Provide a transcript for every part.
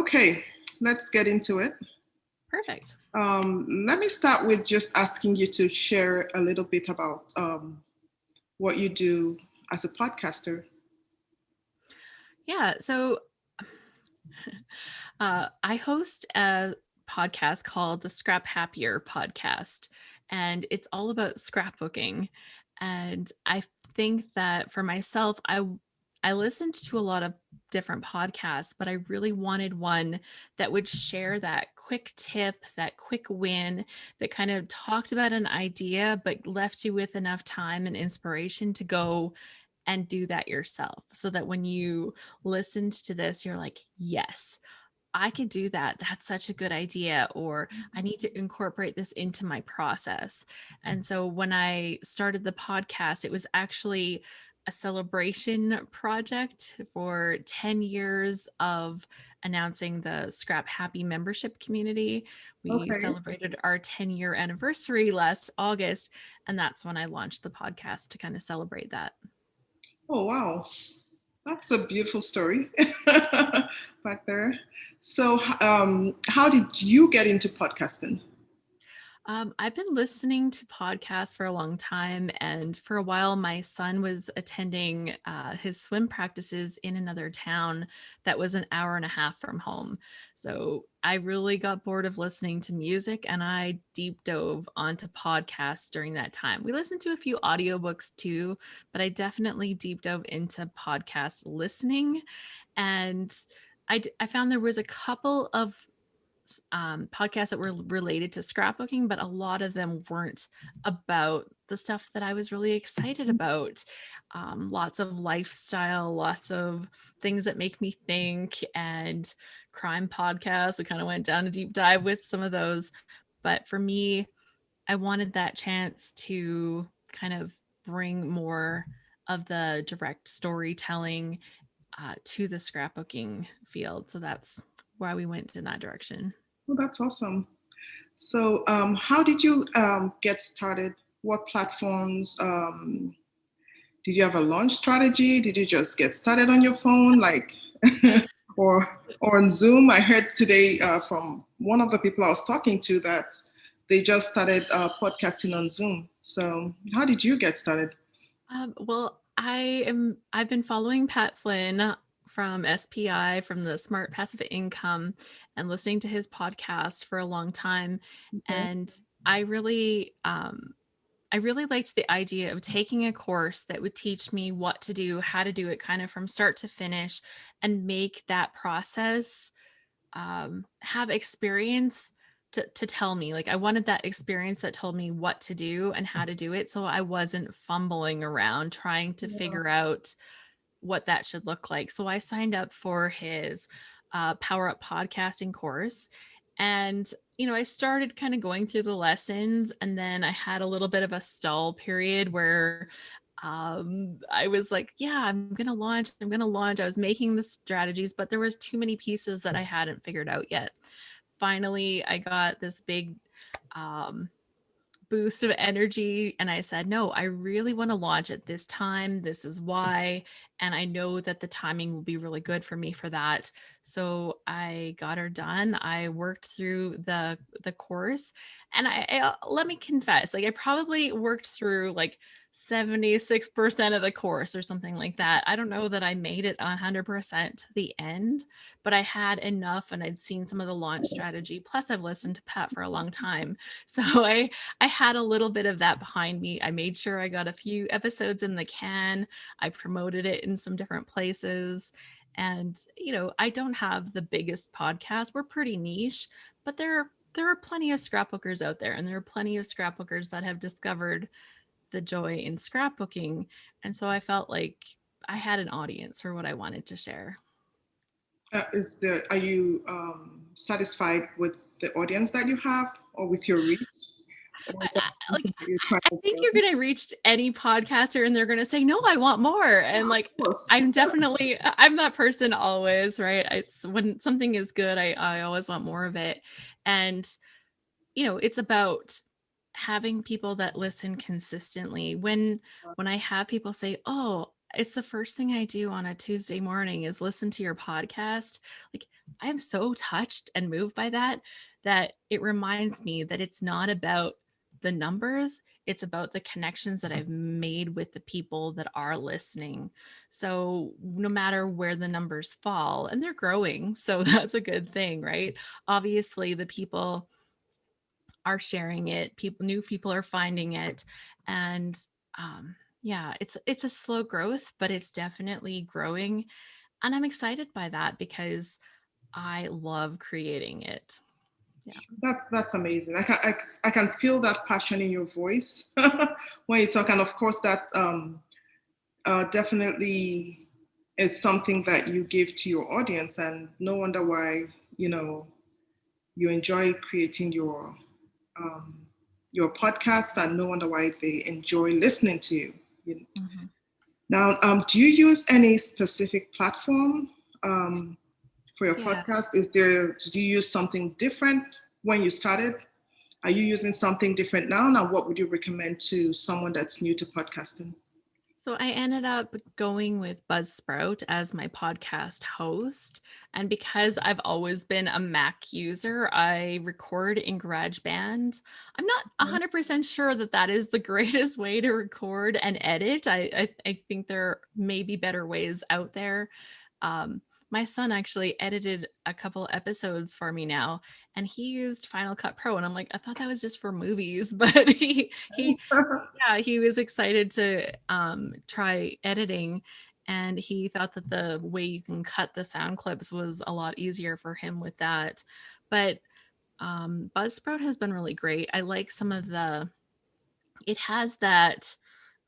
Okay, let's get into it. Perfect. Let me start with just asking you to share a little bit about what you do as a podcaster. Yeah. So I host a podcast called the ScrapHappier podcast, and it's all about scrapbooking. And I think that for myself, I listened to a lot of different podcasts, but I really wanted one that would share that quick tip, that quick win, that kind of talked about an idea, but left you with enough time and inspiration to go and do that yourself. So that when you listened to this, you're like, yes, I could do that. That's such a good idea. Or I need to incorporate this into my process. And so when I started the podcast, it was actually a celebration project for 10 years of announcing the Scrap Happy membership community. We Okay. celebrated our 10-year anniversary last August. And that's when I launched the podcast to kind of celebrate that. Oh, wow. That's a beautiful story back there. So, how did you get into podcasting? I've been listening to podcasts for a long time, and for a while, my son was attending his swim practices in another town that was an hour and a half from home. So I really got bored of listening to music, and I deep dove onto podcasts during that time. We listened to a few audiobooks too, but I definitely deep dove into podcast listening, and I found there was a couple of podcasts that were related to scrapbooking, but a lot of them weren't about the stuff that I was really excited about. Lots of lifestyle, lots of things that make me think, and crime podcasts. We kind of went down a deep dive with some of those. But for me, I wanted that chance to kind of bring more of the direct storytelling to the scrapbooking field. So that's why we went in that direction. Oh, that's awesome. So, how did you get started? What platforms? Did you have a launch strategy? Did you just get started on your phone, like, or on Zoom? I heard today from one of the people I was talking to that they just started podcasting on Zoom. So, how did you get started? Well, I've been following Pat Flynn from SPI, from the Smart Passive Income, and listening to his podcast for a long time. Okay. And I really I really liked the idea of taking a course that would teach me what to do, how to do it kind of from start to finish, and make that process have experience to tell me. Like, I wanted that experience that told me what to do and how to do it, so I wasn't fumbling around trying to Yeah. figure out what that should look like. So I signed up for his Power Up podcasting course. And, I started kind of going through the lessons, and then I had a little bit of a stall period where I was like, yeah, I'm going to launch. I was making the strategies, but there was too many pieces that I hadn't figured out yet. Finally, I got this big um boost of energy, and I said, no, I really want to launch at this time. This is why. And I know that the timing will be really good for me for that. So I got her done. I worked through the course, and let me confess, like, I probably worked through like 76% of the course or something like that. I don't know that I made it 100% to the end, but I had enough, and I'd seen some of the launch strategy. Plus, I've listened to Pat for a long time. So I had a little bit of that behind me. I made sure I got a few episodes in the can. I promoted it in some different places. And, I don't have the biggest podcast. We're pretty niche, but there are plenty of scrapbookers out there, and there are plenty of scrapbookers that have discovered the joy in scrapbooking. And so I felt like I had an audience for what I wanted to share. Are you satisfied with the audience that you have, or with your reach, or is that Like, something that you're trying I to think grow? you're going to reach any podcaster and they're going to say, no, I want more. And Of like, course. I'm that person always, right? It's when something is good, I always want more of it. And, it's about having people that listen consistently. When I have people say, oh, it's the first thing I do on a Tuesday morning is listen to your podcast. Like, I'm so touched and moved by that, that it reminds me that it's not about the numbers, it's about the connections that I've made with the people that are listening. So no matter where the numbers fall, and they're growing, so that's a good thing, right? Obviously, the people are sharing it, people, new people are finding it, and yeah, it's a slow growth, but it's definitely growing, and I'm excited by that because I love creating it. Yeah. That's amazing. I can feel that passion in your voice when you talk, and of course that definitely is something that you give to your audience, and no wonder why you enjoy creating um, your podcast, and no wonder why they enjoy listening to you. Mm-hmm. Now, do you use any specific platform for your Yeah. podcast? Did you use something different when you started? Are you using something different now? Now, what would you recommend to someone that's new to podcasting? So I ended up going with Buzzsprout as my podcast host. And because I've always been a Mac user, I record in GarageBand. I'm not 100% sure that that is the greatest way to record and edit. I think there may be better ways out there. Um, my son actually edited a couple episodes for me now, and he used Final Cut Pro. And I'm like, I thought that was just for movies, but he yeah, he was excited to try editing, and he thought that the way you can cut the sound clips was a lot easier for him with that. But Buzzsprout has been really great. I like some of the, it has that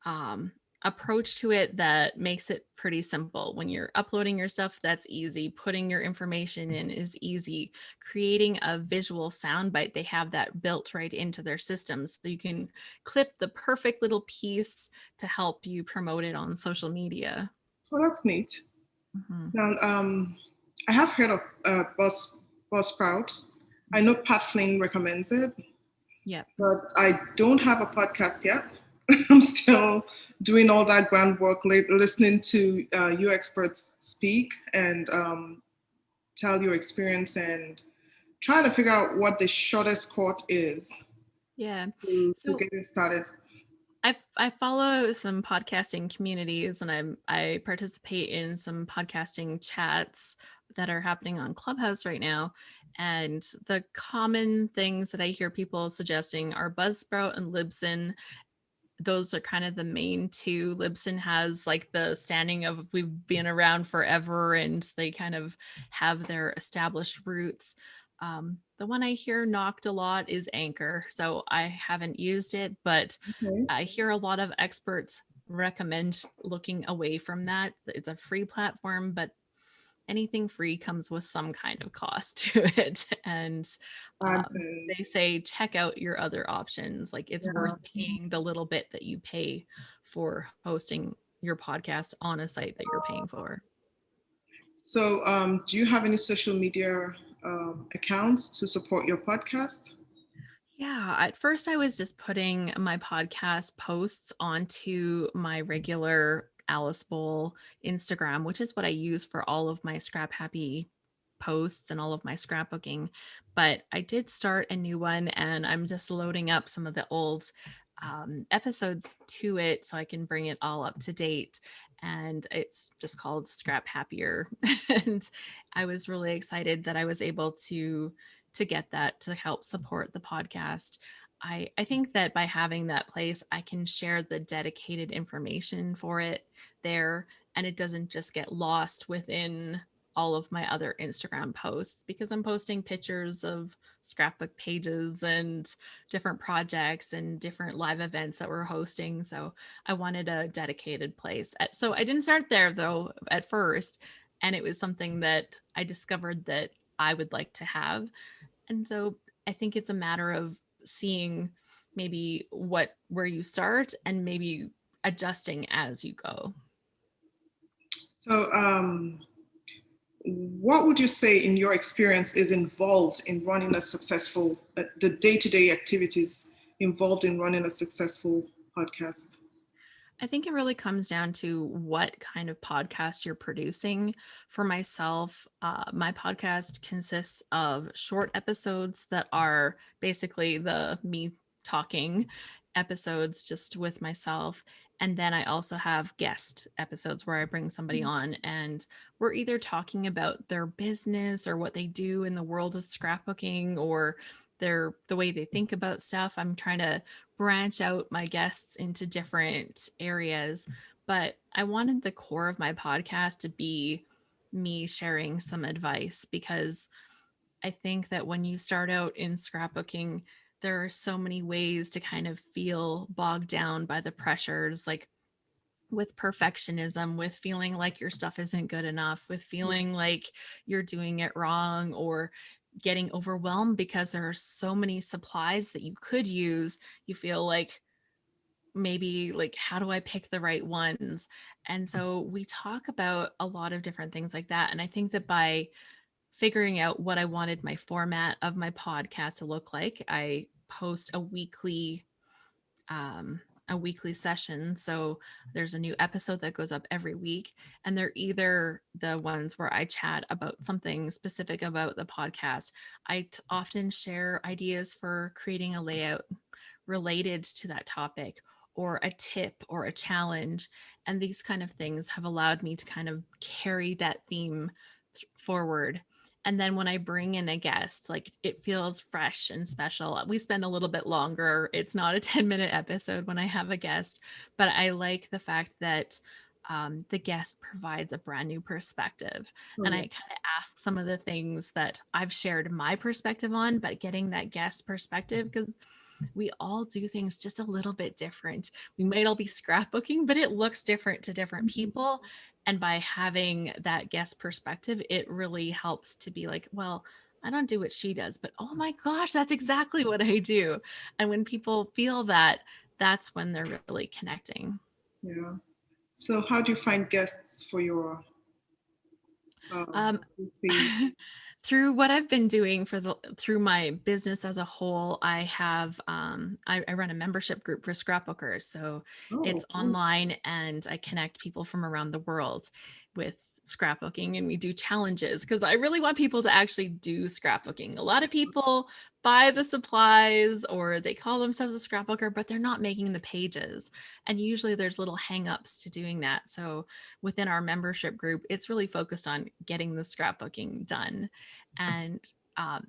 um, approach to it that makes it pretty simple. When you're uploading your stuff, that's easy. Putting your information in is easy. Creating a visual soundbite, they have that built right into their system. So you can clip the perfect little piece to help you promote it on social media. So that's neat. Mm-hmm. Now, I have heard of Buzzsprout. I know Pat Flynn recommends it, Yep. but I don't have a podcast yet. I'm still doing all that groundwork, listening to you experts speak and tell your experience, and trying to figure out what the shortest court is Yeah. to So get it started. I follow some podcasting communities, and I participate in some podcasting chats that are happening on Clubhouse right now. And the common things that I hear people suggesting are Buzzsprout and Libsyn. Those are kind of the main two. Libsyn has like the standing of we've been around forever, and they kind of have their established roots. The one I hear knocked a lot is Anchor. So I haven't used it, but Okay. I hear a lot of experts recommend looking away from that. It's a free platform, but anything free comes with some kind of cost to it. And And they say check out your other options. Like, it's yeah. worth paying the little bit that you pay for hosting your podcast on a site that you're paying for. So, do you have any social media accounts to support your podcast? Yeah, at first I was just putting my podcast posts onto my regular Alice Boll Instagram, which is what I use for all of my Scrap Happy posts and all of my scrapbooking. But I did start a new one, and I'm just loading up some of the old episodes to it so I can bring it all up to date. And it's just called ScrapHappier. And I was really excited that I was able to get that to help support the podcast. I think that by having that place, I can share the dedicated information for it there, and it doesn't just get lost within all of my other Instagram posts, because I'm posting pictures of scrapbook pages and different projects and different live events that we're hosting. So I wanted a dedicated place. So I didn't start there though at first, and it was something that I discovered that I would like to have. And so I think it's a matter of seeing maybe where you start and maybe adjusting as you go. So, what would you say, in your experience, is involved in running a successful, the day-to-day activities involved in running a successful podcast? I think it really comes down to what kind of podcast you're producing. For myself, my podcast consists of short episodes that are basically the me talking episodes just with myself. And then I also have guest episodes where I bring somebody on and we're either talking about their business or what they do in the world of scrapbooking or the way they think about stuff. I'm trying to branch out my guests into different areas, but I wanted the core of my podcast to be me sharing some advice because I think that when you start out in scrapbooking, there are so many ways to kind of feel bogged down by the pressures, like with perfectionism, with feeling like your stuff isn't good enough, with feeling like you're doing it wrong, or getting overwhelmed because there are so many supplies that you could use. You feel like maybe like, how do I pick the right ones? And so we talk about a lot of different things like that. And I think that by figuring out what I wanted my format of my podcast to look like, I post um, a weekly session. So there's a new episode that goes up every week, and they're either the ones where I chat about something specific about the podcast. Often share ideas for creating a layout related to that topic, or a tip or a challenge. And these kind of things have allowed me to kind of carry that theme forward. And then when I bring in a guest, like it feels fresh and special. We spend a little bit longer. It's not a 10-minute episode when I have a guest, but I like the fact that the guest provides a brand new perspective. Oh, And I yeah. kind of ask some of the things that I've shared my perspective on, but getting that guest perspective, because we all do things just a little bit different. We might all be scrapbooking, but it looks different to different people. And by having that guest perspective, it really helps to be like, well, I don't do what she does, but oh my gosh, that's exactly what I do. And when people feel that, that's when they're really connecting. Yeah. So how do you find guests for your Um, weekly? through what I've been doing through my business as a whole, I run a membership group for scrapbookers. So Oh, it's online and I connect people from around the world with scrapbooking, and we do challenges because I really want people to actually do scrapbooking. A lot of people buy the supplies or they call themselves a scrapbooker, but they're not making the pages. And usually there's little hangups to doing that. So within our membership group, it's really focused on getting the scrapbooking done. And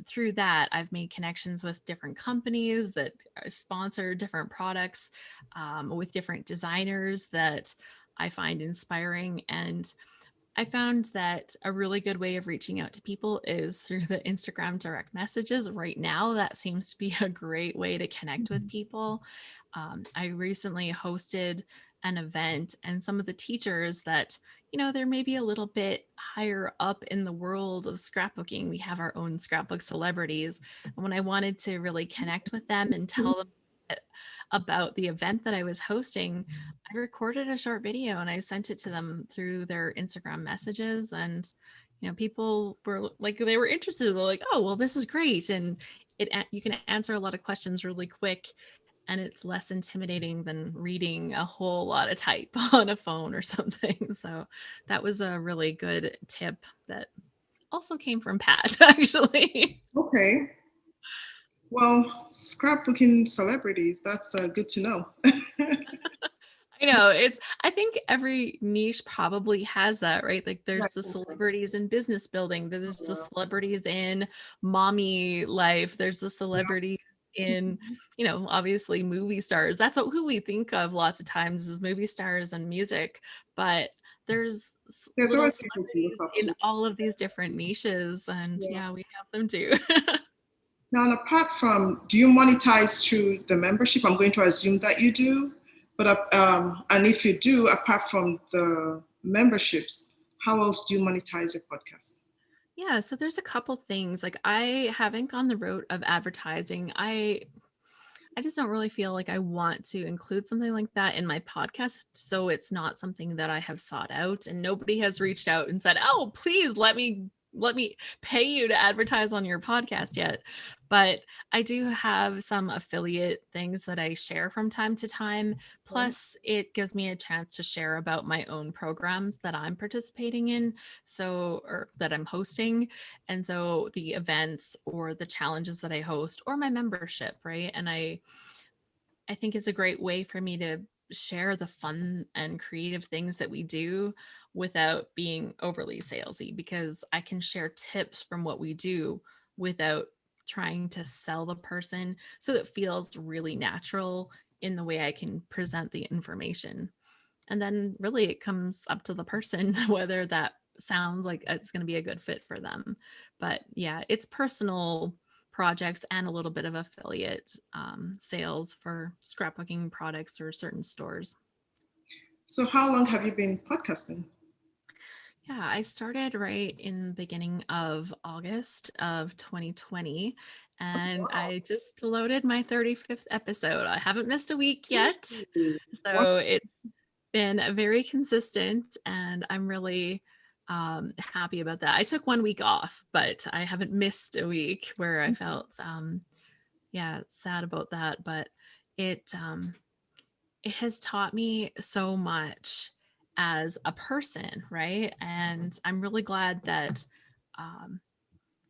through that, I've made connections with different companies that sponsor different products, with different designers that I find inspiring. And I found that a really good way of reaching out to people is through the Instagram direct messages. Right now, that seems to be a great way to connect with people. I recently hosted an event, and some of the teachers that, they're maybe a little bit higher up in the world of scrapbooking. We have our own scrapbook celebrities. And when I wanted to really connect with them and tell them about the event that I was hosting, I recorded a short video and I sent it to them through their Instagram messages. And, people were like, they were interested. They're like, oh, well, this is great. And you can answer a lot of questions really quick. And it's less intimidating than reading a whole lot of type on a phone or something. So that was a really good tip that also came from Pat, actually. okay. Well, scrapbooking celebrities, that's good to know. I know I think every niche probably has that, right? Like Yeah, there's the celebrities in business building, there's the celebrities in mommy life, there's the celebrities in, obviously movie stars. That's who we think of lots of times as movie stars and music, but there's there's little always people to look celebrities up in to. all of these different niches, and Yeah. yeah, we have them too. Now, and apart from, do you monetize through the membership? I'm going to assume that you do. But and if you do, apart from the memberships, how else do you monetize your podcast? Yeah, so there's a couple things. Like I haven't gone the route of advertising. I just don't really feel like I want to include something like that in my podcast. So it's not something that I have sought out, and nobody has reached out and said, "Oh, please let me let me pay you to advertise on your podcast yet. But I do have some affiliate things that I share from time to time. Plus, it gives me a chance to share about my own programs that I'm participating in. So, or that I'm hosting. And so the events or the challenges that I host or my membership, right? And I think it's a great way for me to share the fun and creative things that we do without being overly salesy, because I can share tips from what we do without trying to sell the person. So it feels really natural in the way I can present the information. And then really it comes up to the person whether that sounds like it's going to be a good fit for them. But yeah, it's personal projects and a little bit of affiliate sales for scrapbooking products or certain stores. So how long have you been podcasting? Yeah, I started right in the beginning of August of 2020, and Wow. I just loaded my 35th episode. I haven't missed a week yet. What? So it's been very consistent, and I'm really happy about that. I took 1 week off, but I haven't missed a week where I felt yeah, sad about that, but it it has taught me so much as a person, right? And I'm really glad that um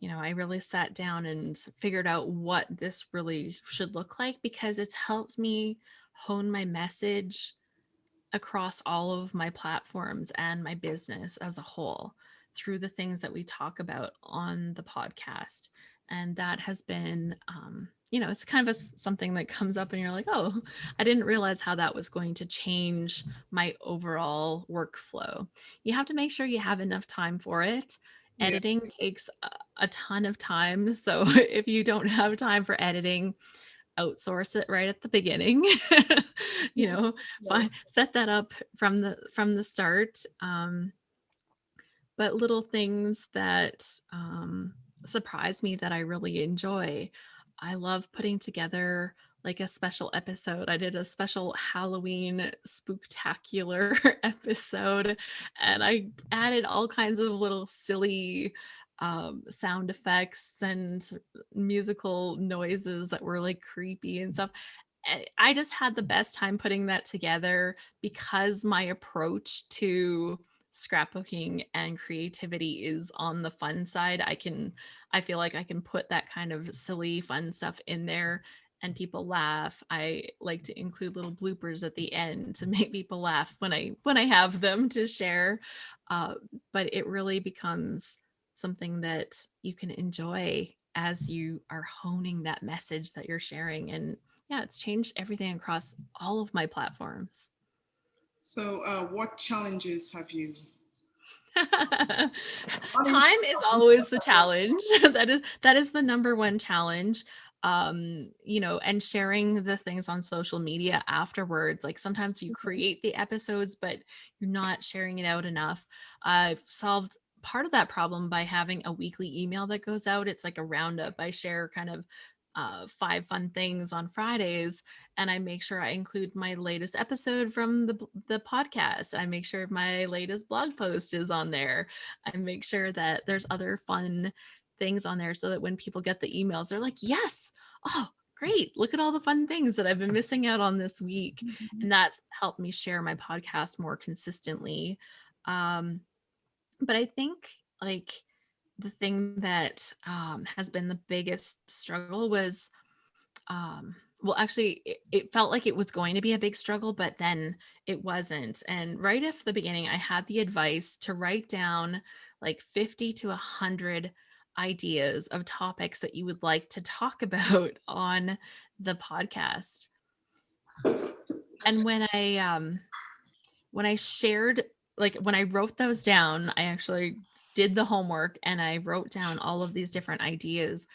I really sat down and figured out what this really should look like, because it's helped me hone my message across all of my platforms and my business as a whole through the things that we talk about on the podcast. And that has been, it's kind of something that comes up and you're like, oh, I didn't realize how that was going to change my overall workflow. You have to make sure you have enough time for it. Yeah. Editing takes a ton of time. So if you don't have time for editing, outsource it right at the beginning. you know Yeah. Set that up from the start. But little things that surprise me that I really enjoy. I love putting together like a special episode. I did a special Halloween spooktacular episode, and I added all kinds of little silly sound effects and musical noises that were like creepy and stuff. I just had the best time putting that together, because my approach to scrapbooking and creativity is on the fun side. I feel like I can put that kind of silly fun stuff in there and people laugh. I like to include little bloopers at the end to make people laugh when I have them to share. Uh, but it really becomes something that you can enjoy as you are honing that message that you're sharing. And yeah, it's changed everything across all of my platforms. So, what challenges have you run Time is always the into? challenge. That is the number one challenge. And sharing the things on social media afterwards. Like sometimes you create the episodes, but you're not sharing it out enough. I've solved part of that problem by having a weekly email that goes out. It's like a roundup. I share kind of 5 fun things on Fridays, and I make sure I include my latest episode from the podcast. I make sure my latest blog post is on there. I make sure that there's other fun things on there so that when people get the emails, they're like, yes, oh, great. Look at all the fun things that I've been missing out on this week. And that's helped me share my podcast more consistently. Um, but I think like the thing that has been the biggest struggle was well, actually, it felt like it was going to be a big struggle, but then it wasn't. And right at the beginning, I had the advice to write down like 50 to 100 ideas of topics that you would like to talk about on the podcast. And when I shared, like when I wrote those down, I actually did the homework and I wrote down all of these different ideas.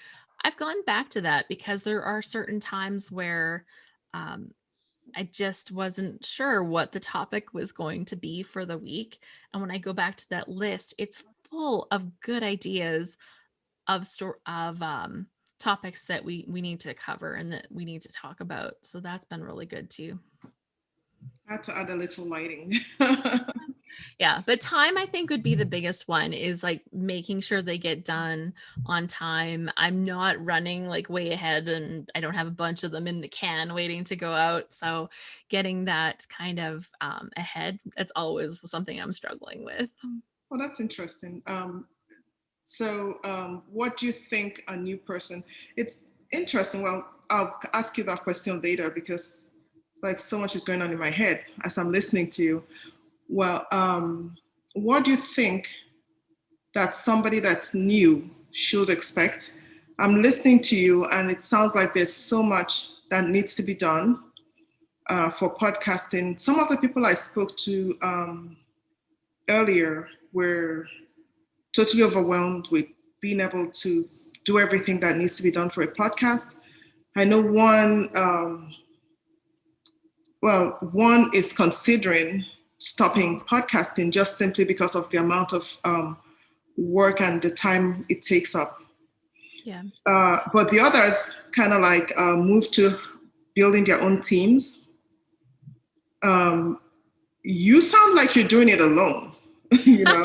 I've gone back to that because there are certain times where um, I just wasn't sure what the topic was going to be for the week. And when I go back to that list, it's full of good ideas of topics that we need to cover and that we need to talk about. So that's been really good too. I had to add a little lighting. Yeah, but time I think would be the biggest one, is like making sure they get done on time. I'm not running like way ahead, and I don't have a bunch of them in the can waiting to go out. So getting that kind of ahead, that's always something I'm struggling with. Well, that's interesting. What do you think a new person? It's interesting. Well, I'll ask you that question later because it's like so much is going on in my head as I'm listening to you. Well, what do you think that somebody that's new should expect? I'm listening to you, and it sounds like there's so much that needs to be done for podcasting. Some of the people I spoke to earlier were totally overwhelmed with being able to do everything that needs to be done for a podcast. I know one is considering stopping podcasting just simply because of the amount of work and the time it takes up. Yeah. But the others kind of like move to building their own teams. Um, you sound like you're doing it alone, you know.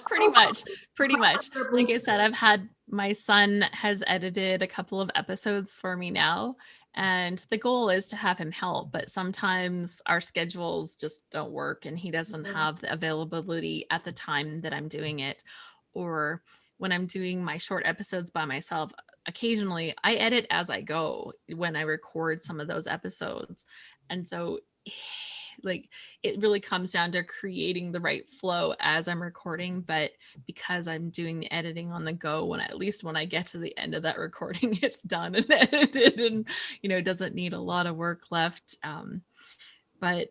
Pretty much. Pretty How much. are you able Like I to- said, I've had my son has edited a couple of episodes for me now, and the goal is to have him help, but sometimes our schedules just don't work and he doesn't have the availability at the time that I'm doing it. Or when I'm doing my short episodes by myself, occasionally I edit as I go when I record some of those episodes. And so like it really comes down to creating the right flow as I'm recording. But because I'm doing the editing on the go, when at least when I get to the end of that recording, it's done and edited, and doesn't need a lot of work left. But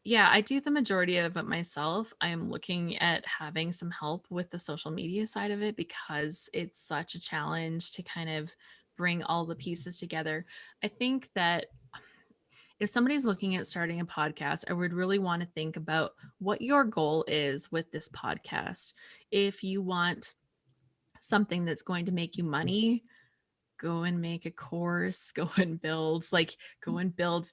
yeah, I do the majority of it myself. I am looking at having some help with the social media side of it because it's such a challenge to kind of bring all the pieces together. I think that if somebody's looking at starting a podcast, I would really want to think about what your goal is with this podcast. If you want something that's going to make you money, go and make a course, go and build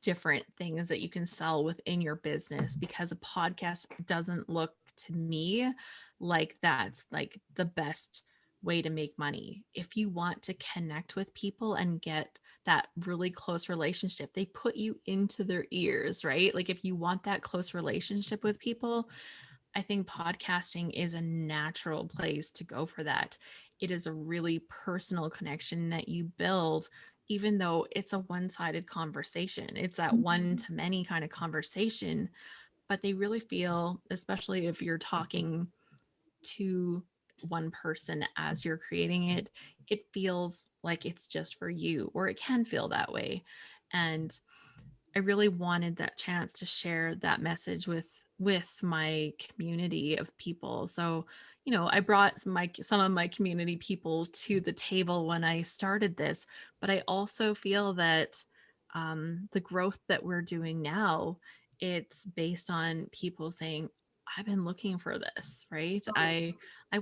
different things that you can sell within your business, because a podcast doesn't look to me like that's like the best way to make money. If you want to connect with people and get that really close relationship, they put you into their ears, right? Like if you want that close relationship with people, I think podcasting is a natural place to go for that. It is a really personal connection that you build, even though it's a one sided conversation. It's that one to many kind of conversation, but they really feel, especially if you're talking to one person as you're creating it, it feels like it's just for you, or it can feel that way. And I really wanted that chance to share that message with my community of people. So, I brought some of my community people to the table when I started this, but I also feel that the growth that we're doing now, it's based on people saying, I've been looking for this, right? I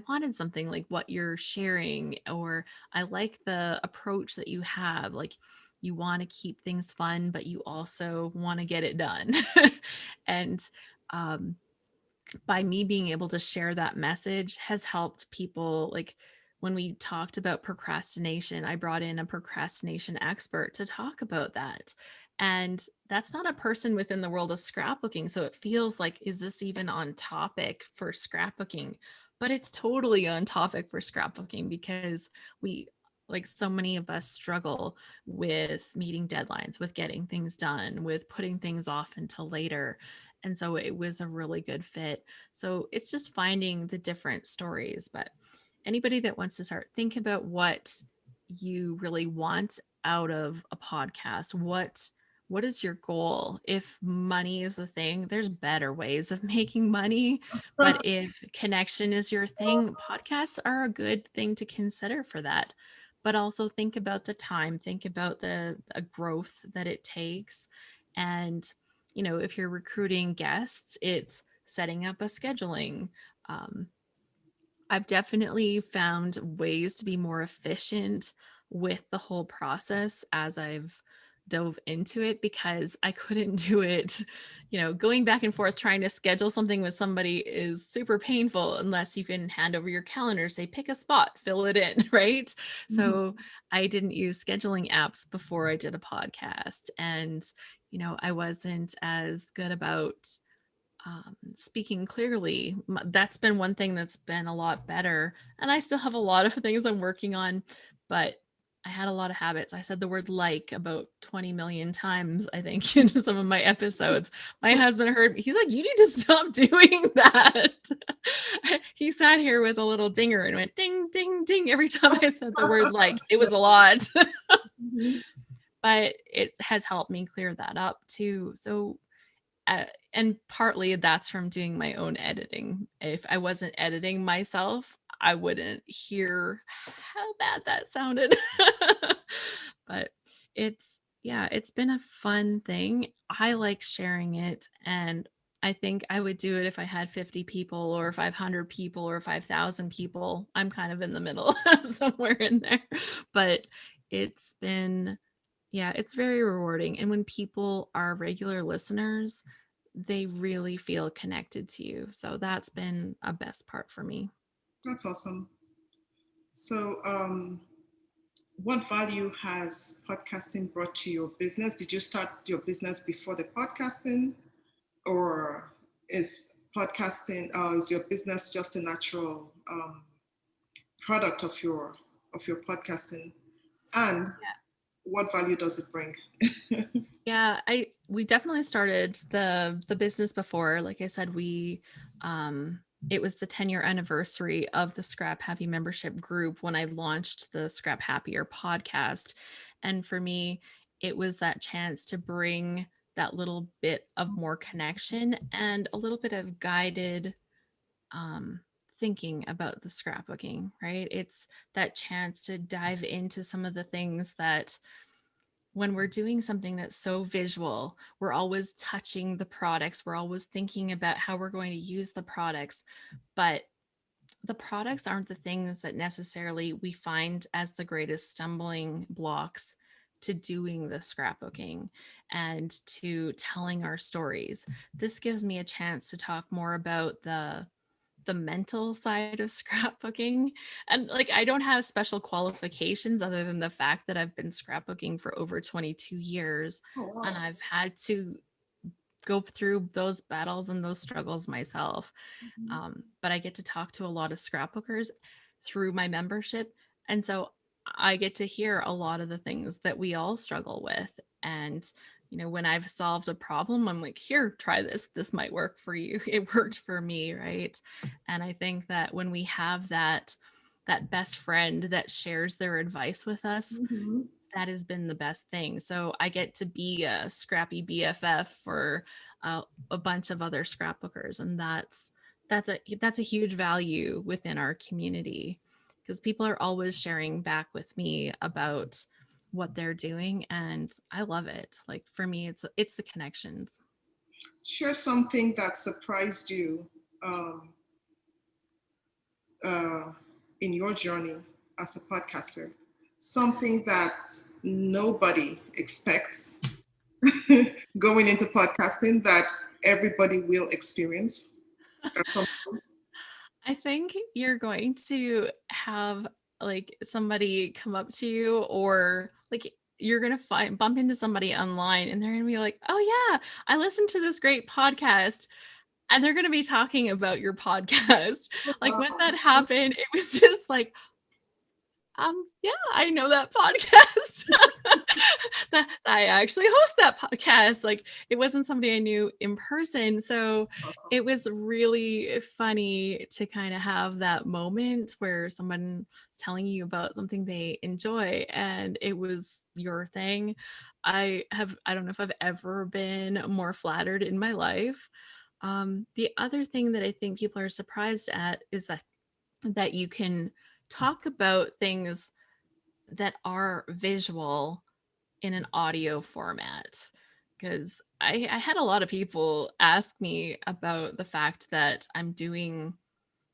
wanted something like what you're sharing, or I like the approach that you have. Like, you want to keep things fun, but you also want to get it done. And um, by me being able to share that message has helped people. Like when we talked about procrastination, I brought in a procrastination expert to talk about that. And that's not a person within the world of scrapbooking. So it feels like, is this even on topic for scrapbooking? But it's totally on topic for scrapbooking, because we, like so many of us, struggle with meeting deadlines, with getting things done, with putting things off until later. And so it was a really good fit. So it's just finding the different stories. But anybody that wants to start, think about what you really want out of a podcast. What is your goal? If money is the thing, there's better ways of making money. But if connection is your thing, podcasts are a good thing to consider for that. But also think about the time, think about the growth that it takes. And if you're recruiting guests, it's setting up a scheduling. Um, I've definitely found ways to be more efficient with the whole process as I've dove into it because I couldn't do it. Going back and forth trying to schedule something with somebody is super painful unless you can hand over your calendar, say, pick a spot, fill it in, right? Mhm. So I didn't use scheduling apps before I did a podcast. And, I wasn't as good about speaking clearly. That's been one thing that's been a lot better. And I still have a lot of things I'm working on, but I had a lot of habits. I said the word like about 20 million times, I think, in some of my episodes. My husband heard me. He's like, you need to stop doing that. He sat here with a little dinger and went ding, ding, ding every time I said the word like. It was a lot. Mhm. But it has helped me clear that up too. So and partly that's from doing my own editing. If I wasn't editing myself, I wouldn't hear how bad that sounded. But it's been a fun thing. I like sharing it, and I think I would do it if I had 50 people or 500 people or 5,000 people. I'm kind of in the middle, somewhere in there. But it's been, yeah, it's very rewarding. And when people are regular listeners, they really feel connected to you. So that's been a best part for me. That's awesome. So, what value has podcasting brought to your business? Did you start your business before the podcasting, or is is your business just a natural product of your podcasting? And what value does it bring? Yeah, we definitely started the business before. Like I said, we it was the 10-year anniversary of the Scrap Happy membership group when I launched the Scrap Happier podcast. And for me, it was that chance to bring that little bit of more connection and a little bit of guided um thinking about the scrapbooking, right? It's that chance to dive into some of the things that when we're doing something that's so visual, we're always touching the products, we're always thinking about how we're going to use the products, but the products aren't the things that necessarily we find as the greatest stumbling blocks to doing the scrapbooking and to telling our stories. This gives me a chance to talk more about the mental side of scrapbooking. And like, I don't have special qualifications other than the fact that I've been scrapbooking for over 22 years, Oh, wow. and I've had to go through those battles and those struggles myself. Mhm. But I get to talk to a lot of scrapbookers through my membership. And so I get to hear a lot of the things that we all struggle with. And, when I've solved a problem, I'm like, here, try this. This might work for you. It worked for me. Right. And I think that when we have that best friend that shares their advice with us, Mhm. that has been the best thing. So I get to be a scrappy BFF for a bunch of other scrapbookers, and that's a huge value within our community because people are always sharing back with me about what they're doing, and I love it. Like for me, it's the connections. Share something that surprised you um, uh, in your journey as a podcaster. Something that nobody expects going into podcasting that everybody will experience at some point. I think you're going to have like somebody come up to you, or like you're going to bump into somebody online and they're going to be like, "Oh yeah, I listened to this great podcast." And they're going to be talking about your podcast. Like when Wow. that happened, it was just like, yeah, I know that podcast. That I actually host that podcast. Like it wasn't somebody I knew in person. So it was really funny to kind of have that moment where someone's telling you about something they enjoy and it was your thing. I don't know if I've ever been more flattered in my life. The other thing that I think people are surprised at is that you can talk about things that are visual in an audio format. Because I had a lot of people ask me about the fact that I'm doing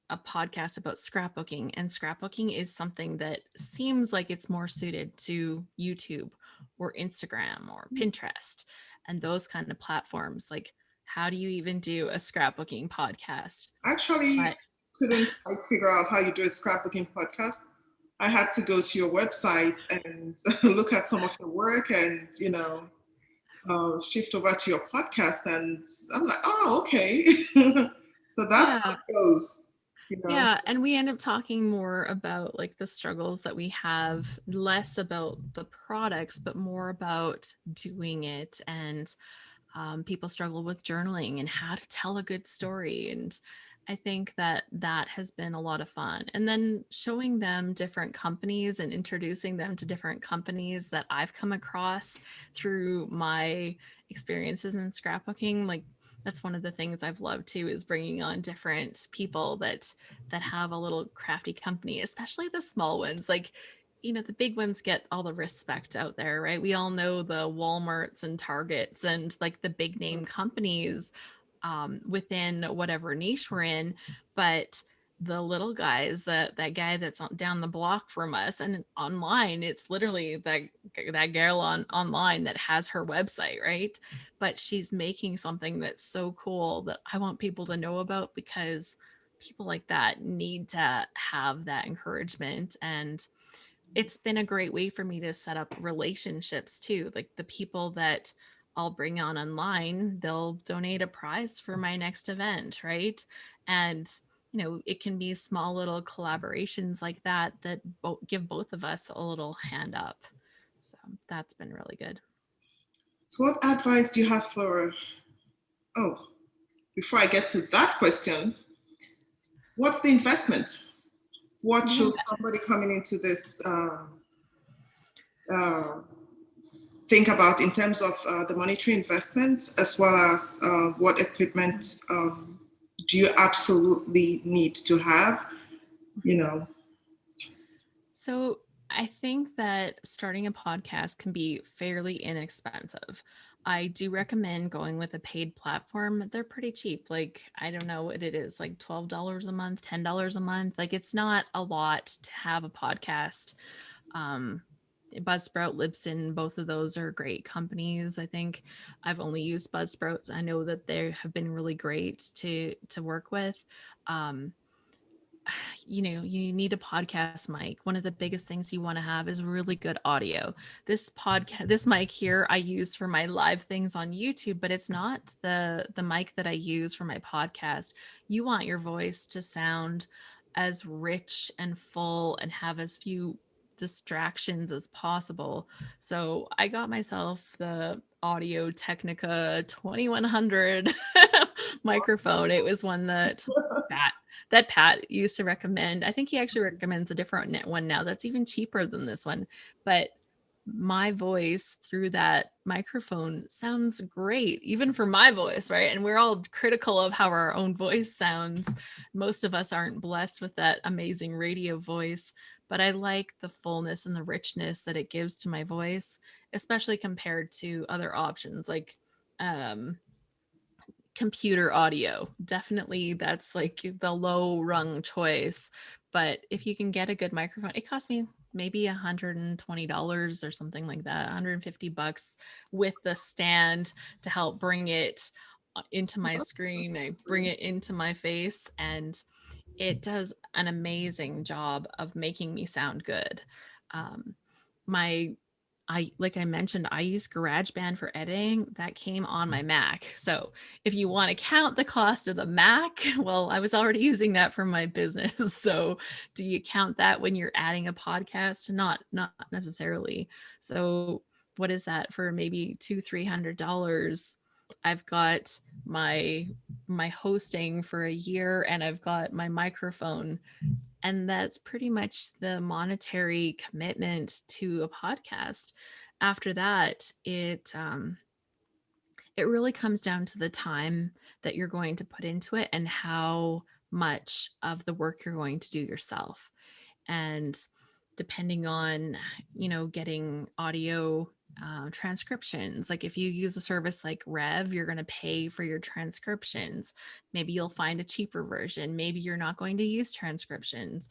a podcast about scrapbooking, and scrapbooking is something that seems like it's more suited to YouTube or Instagram or Pinterest and those kind of platforms. Like, how do you even do a scrapbooking podcast? Actually, But couldn't quite figure out how you do a scrapbooking podcast. I had to go to your website and look at some of your work and, shift over to your podcast. And I'm like, oh, okay. So that's how yeah, it goes, you know. yeah, and we end up talking more about like the struggles that we have, less about the products, but more about doing it. And people struggle with journaling and how to tell a good story. And I think that that has been a lot of fun. And then showing them different companies and introducing them to different companies that I've come across through my experiences in scrapbooking. Like, that's one of the things I've loved too, is bringing on different people that have a little crafty company, especially the small ones. Like, the big ones get all the respect out there, right? We all know the Walmarts and Targets and like the big name companies within whatever niche we're in. But the little guys, that guy that's down the block from us and online, it's literally that girl online that has her website, right? But she's making something that's so cool that I want people to know about, because people like that need to have that encouragement. And it's been a great way for me to set up relationships too. Like, the people that I'll bring on online, they'll donate a prize for my next event, right? And it can be small little collaborations like that that give both of us a little hand up. So that's been really good. So, what advice do you have for? Oh, before I get to that question, what's the investment? What Yeah. should somebody coming into this uh, think about in terms of the monetary investment, as well as what equipment do you absolutely need to have? You know, So I think that starting a podcast can be fairly inexpensive. I do recommend going with a paid platform. They're pretty cheap. Like, I don't know what it is, like $12 a month, $10 a month. Like, it's not a lot to have a podcast. Um, Buzzsprout, Libsyn, both of those are great companies. I think I've only used Buzzsprout. I know that they have been really great to work with. Um, you need a podcast mic. One of the biggest things you want to have is really good audio. This mic here I use for my live things on YouTube, but it's not the mic that I use for my podcast. You want your voice to sound as rich and full and have as few distractions as possible. So I got myself the Audio Technica 2100 microphone. It was one that Pat used to recommend. I think he actually recommends a different one now that's even cheaper than this one. But my voice through that microphone sounds great, even for my voice, right? And we're all critical of how our own voice sounds. Most of us aren't blessed with that amazing radio voice, but I like the fullness and the richness that it gives to my voice, especially compared to other options like um computer audio. Definitely that's like the low rung choice. But if you can get a good microphone, it cost me maybe $120 or something like that, 150 bucks with the stand to help bring it into my screen. I bring it into my face, and it does an amazing job of making me sound good. Um, my like I mentioned, I use GarageBand for editing. That came on my Mac. So if you want to count the cost of the Mac, well, I was already using that for my business. So do you count that when you're adding a podcast? Not necessarily. So what is that for maybe $200-300? I've got my hosting for a year, and I've got my microphone, and that's pretty much the monetary commitment to a podcast. After that, it really comes down to the time that you're going to put into it and how much of the work you're going to do yourself. And depending on, getting audio transcriptions, like if you use a service like Rev, you're going to pay for your transcriptions. Maybe you'll find a cheaper version. Maybe you're not going to use transcriptions.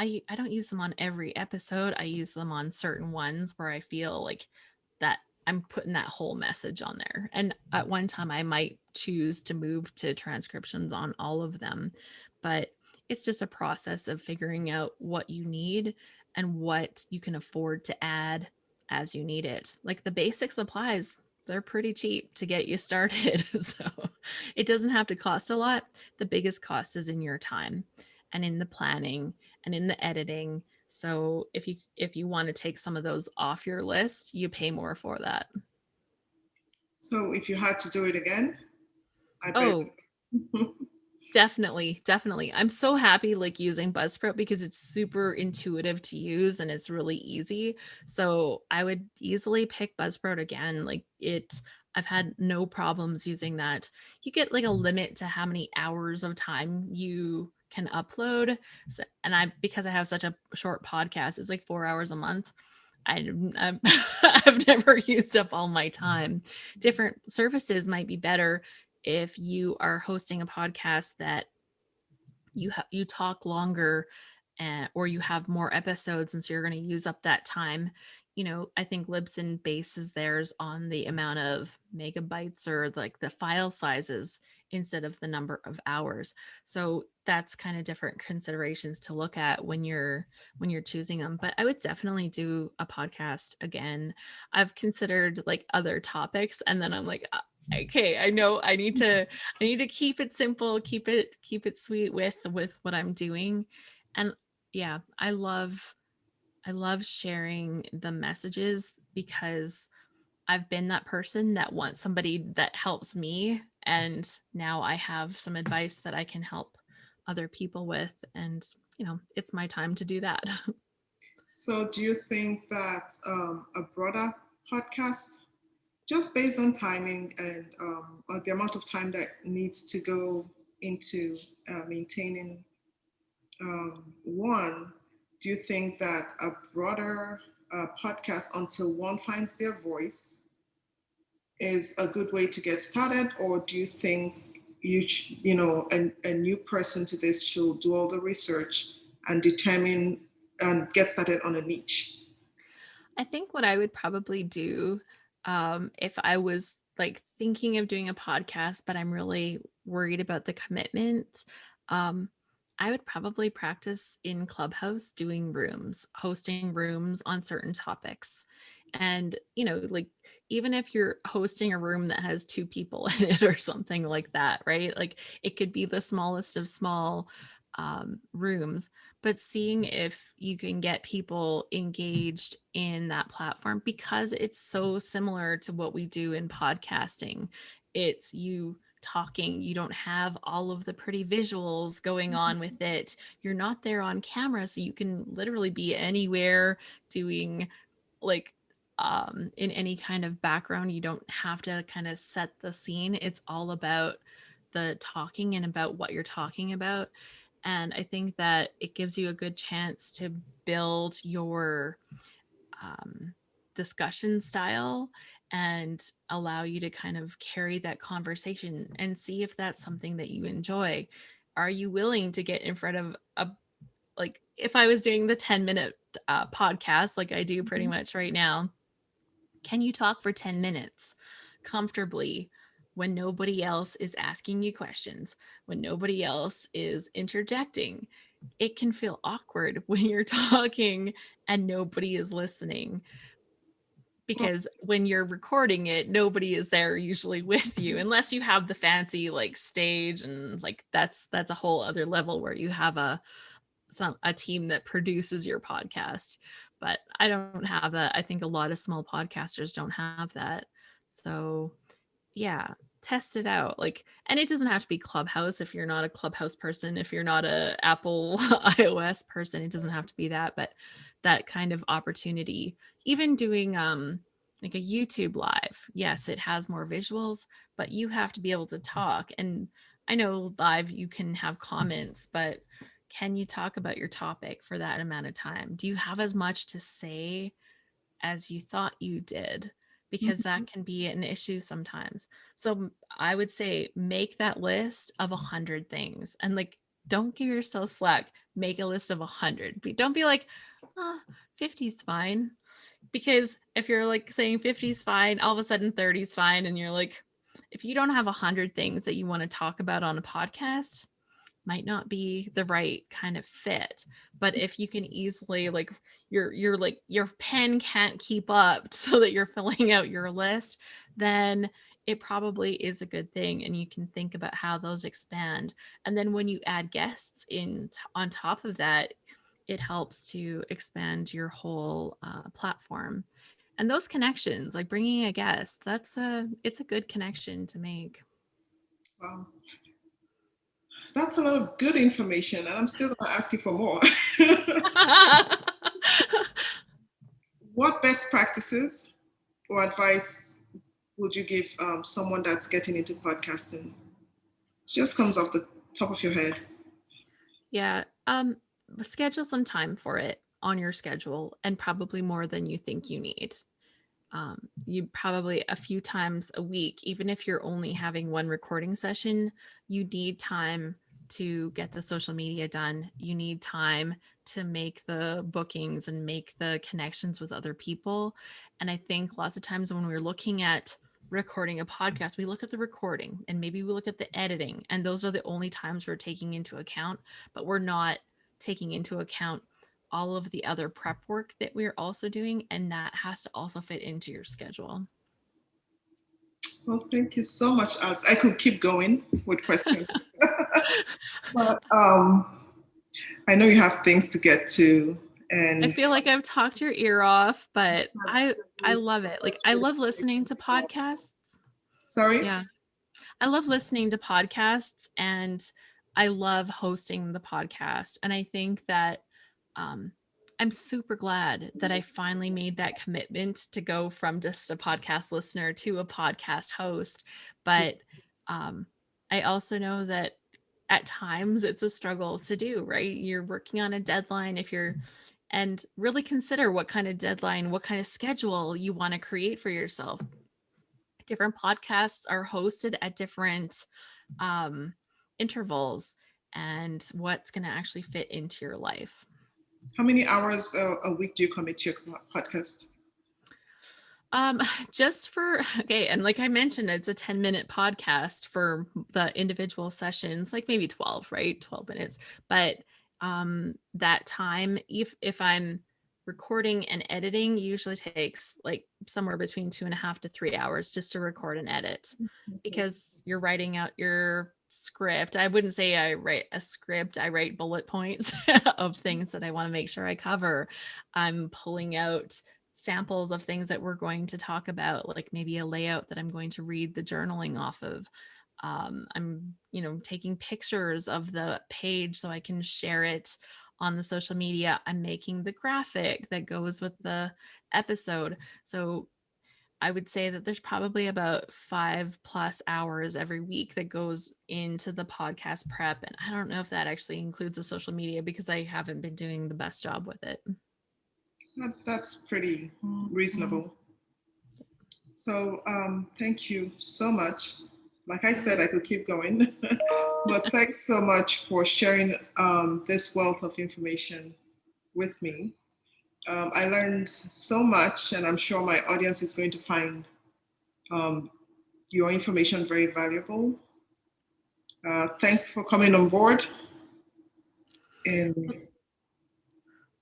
I don't use them on every episode. I use them on certain ones where I feel like that I'm putting that whole message on there. And at one time I might choose to move to transcriptions on all of them, but it's just a process of figuring out what you need and what you can afford to add as you need it. Like the basic supplies, they're pretty cheap to get you started. So it doesn't have to cost a lot. The biggest cost is in your time and in the planning and in the editing. So if you want to take some of those off your list, you pay more for that. So if you had to do it again, I bet. Oh, definitely, definitely. I'm so happy like using Buzzsprout because it's super intuitive to use and it's really easy. So I would easily pick Buzzsprout again. Like I've had no problems using that. You get like a limit to how many hours of time you can upload. So, and because I have such a short podcast, it's like 4 hours a month. I've never used up all my time. Different services might be better if you are hosting a podcast that you talk longer, or you have more episodes and so you're going to use up that time. I think Libsyn bases theirs on the amount of megabytes or like the file sizes instead of the number of hours. So that's kind of different considerations to look at when you're choosing them. But I would definitely do a podcast again. I've considered like other topics and then I'm like, okay, I know I need to keep it simple, keep it sweet with what I'm doing. And yeah, I love sharing the messages because I've been that person that wants somebody that helps me, and now I have some advice that I can help other people with, and it's my time to do that. So do you think that a broader podcast, just based on timing and or the amount of time that needs to go into maintaining one, do you think that a broader podcast until one finds their voice is a good way to get started, or do you think a new person to this should do all the research and determine and get started on a niche? I think what I would probably do, if I was like thinking of doing a podcast, but I'm really worried about the commitment, um, I would probably practice in Clubhouse doing rooms, hosting rooms on certain topics. And, like even if you're hosting a room that has two people in it or something like that, right? Like it could be the smallest of small rooms, but seeing if you can get people engaged in that platform because it's so similar to what we do in podcasting. It's you talking, you don't have all of the pretty visuals going on with it. You're not there on camera, so you can literally be anywhere doing like in any kind of background. You don't have to kind of set the scene. It's all about the talking and about what you're talking about. And I think that it gives you a good chance to build your um, discussion style and allow you to kind of carry that conversation and see if that's something that you enjoy. Are you willing to get in front of like if I was doing the 10-minute podcast, like I do pretty much right now, can you talk for 10 minutes comfortably when nobody else is asking you questions, when nobody else is interjecting? It can feel awkward when you're talking and nobody is listening because when you're recording it, nobody is there usually with you unless you have the fancy like stage, and like that's a whole other level where you have a team that produces your podcast. But I don't have that. I think a lot of small podcasters don't have that. So yeah, test it out. Like, and it doesn't have to be Clubhouse if you're not a Clubhouse person, if you're not a Apple iOS person, it doesn't have to be that, but that kind of opportunity. Even doing like a YouTube live. Yes, it has more visuals, but you have to be able to talk. And I know live you can have comments, but can you talk about your topic for that amount of time? Do you have as much to say as you thought you did? Because that can be an issue sometimes. So I would say make that list of 100 things and like Don't give yourself slack. Make a list of 100. Don't be like, 50 is fine. Because if you're like saying 50 is fine, all of a sudden 30 is fine. And you're like, if you don't have 100 things that you want to talk about on a podcast, might not be the right kind of fit. But if you can easily like you're like your pen can't keep up so that you're filling out your list, then it probably is a good thing, and you can think about how those expand. And then when you add guests in on top of that, it helps to expand your whole platform. And those connections, like bringing a guest, it's a good connection to make. Wow. That's a lot of good information, and I'm still going to ask you for more. What best practices or advice would you give someone that's getting into podcasting? Just comes off the top of your head. Yeah. Schedule some time for it on your schedule, and probably more than you think you need. You probably a few times a week, even if you're only having one recording session, you need time to get the social media done. You need time to make the bookings and make the connections with other people. And I think lots of times when we're looking at recording a podcast, we look at the recording and maybe we look at the editing, and those are the only times we're taking into account, but we're not taking into account all of the other prep work that we're also doing, and that has to also fit into your schedule. Well, thank you so much, Alex. I could keep going with questions, but I know you have things to get to, I and feel like I've talked your ear off, but I love it. Like I love listening to podcasts. sorry. Yeah. I love listening to podcasts, and I love hosting the podcast. And I think that um, I'm super glad that I finally made that commitment to go from just a podcast listener to a podcast host. But um, I also know that at times it's a struggle to do, right? You're working on a deadline and really consider what kind of deadline, what kind of schedule you want to create for yourself. Different podcasts are hosted at different um, intervals, and what's going to actually fit into your life. How many hours a week do you commit to your podcast? Um, just for okay, and like I mentioned, it's a 10-minute podcast for the individual sessions, like maybe 12, right? 12 minutes. But that time, if I'm recording and editing, usually takes like somewhere between 2.5 to 3 hours just to record and edit, because you're writing out your script. I wouldn't say I write a script, I write bullet points of things that I want to make sure I cover. I'm pulling out samples of things that we're going to talk about, like maybe a layout that I'm going to read the journaling off of. I'm, taking pictures of the page so I can share it on the social media. I'm making the graphic that goes with the episode. So I would say that there's probably about 5+ hours every week that goes into the podcast prep. And I don't know if that actually includes the social media because I haven't been doing the best job with it. That's pretty reasonable. So thank you so much. Like I said, I could keep going, but thanks so much for sharing this wealth of information with me. I learned so much, and I'm sure my audience is going to find um, your information very valuable. Thanks for coming on board. And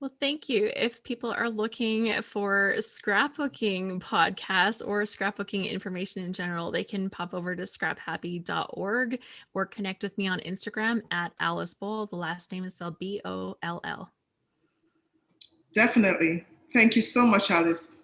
Well, thank you. If people are looking for scrapbooking podcasts or scrapbooking information in general, they can pop over to scraphappy.org or connect with me on Instagram at Alice Boll. The last name is spelled Boll. definitely, thank you so much, Alice.